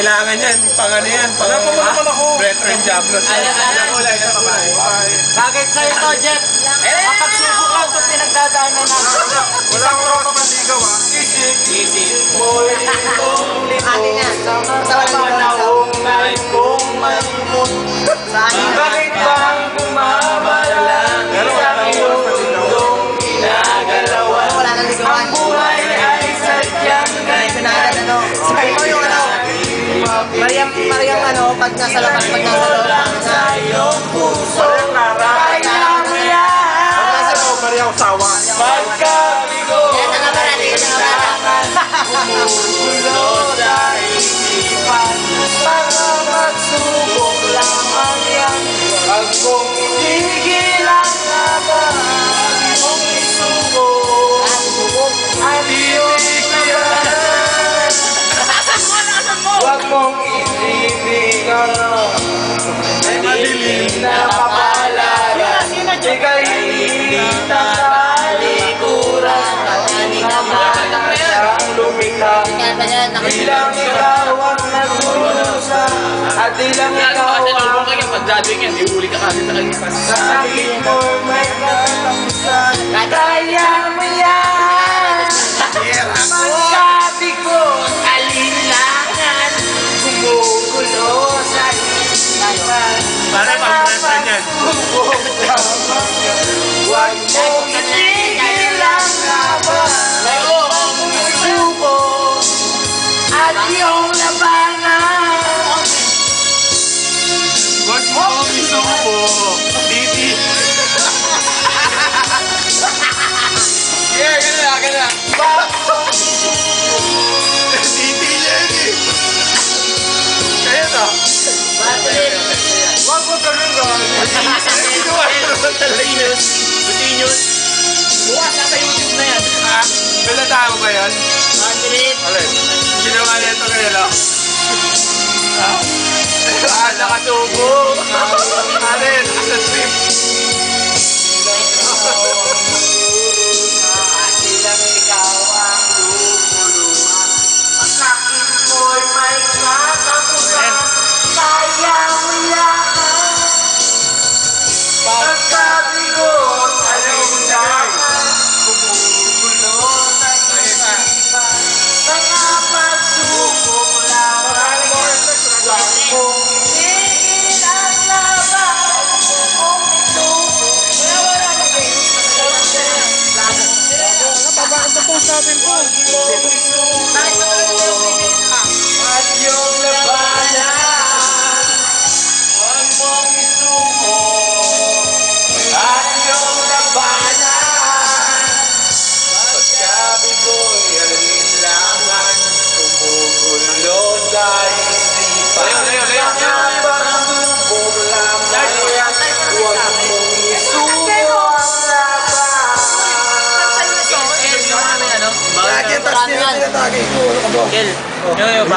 Kailangan yan, pang ano yan, pang brethren Diablos. Bakit sa'yo to, Jeff? Kapag subo ka ito pinagdadaanan natin. Wala akong rock manligaw ha. Isip mo itong Atin yan. panahong may kong malimot. Bakit bang bumabala isang mundong ginagalawan? Ang buhay ay sadyang ganyan. Sabi mo yung Mariam pag nasa labas, pag nasa loob. Sa iyong puso, kaya mo yan. Mariam Sawa. Pagkabigo, umuulo sa isipan. Mga magsubok lamang yan. Pag kung tigilan na ba, mong isubok at ibig yan. Huwag mong isipin madilim na kapalaran. Ika'y tatalikuran naman siyang lumikha. Bilang ikaw ang nagulusa at bilang ikaw ang sa sakit mo may katapusan. Kaya mo yan. Magkabigo alinlangan, gumugulo sa isipan. Para pag-presa niyan. Huwag mong itigil ang laban. Huwag mong isubo at iyong labanan. Huwag mo isubo. Titi. Yeah, ganda. Titi yan eh. Kaya to. Huwag mo ganun Butinyos. Bukas na sa YouTube na yan. Ha? Balata mo ba yan? Alin? Ginawa na ito kaya lang. Nakasubo. Alin? Sa trip. Silang ikaw ang lumuluhan. Masakit mo'y may katapusan. Kaya mo yan. Pagkabigo sa lindangan, gumugulo sa isipan. Mga pagsubok lamang, huwag mong itigil ang laban. Huwag mong isubo. Post natin po. At yung labanan, huwag mong isubo. At yung labanan, pagkabigo'y alinlangan, gumugulo sa isipan. Pagsubok lamang, huwag mong isubo ang laban. Lagi ang tas nila tinatagay ko. Kel, yung